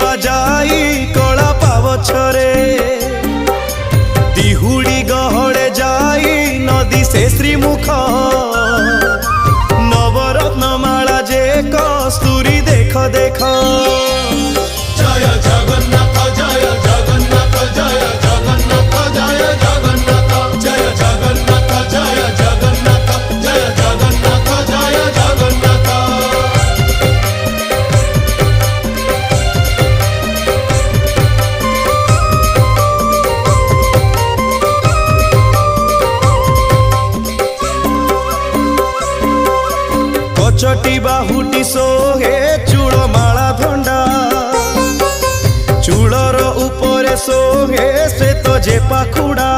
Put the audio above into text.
बाजाई कला पावछरे दिहुड़ी गहड़े जाई नदी से श्रीमुख नवरत्न माला जे कस्तूरी देख देख जय जगन्नाथ जय जगन्नाथ जय जगन्नाथ जय जगन्नाथ जय जगन्नाथ जय जगन्नाथ जय जगन्नाथ जय जगन्नाथ। कचटी बाहुटी सोहे चूड़ माला धंडा चूड़र ऊपर सोहे श्वेत जे पाखुड़ा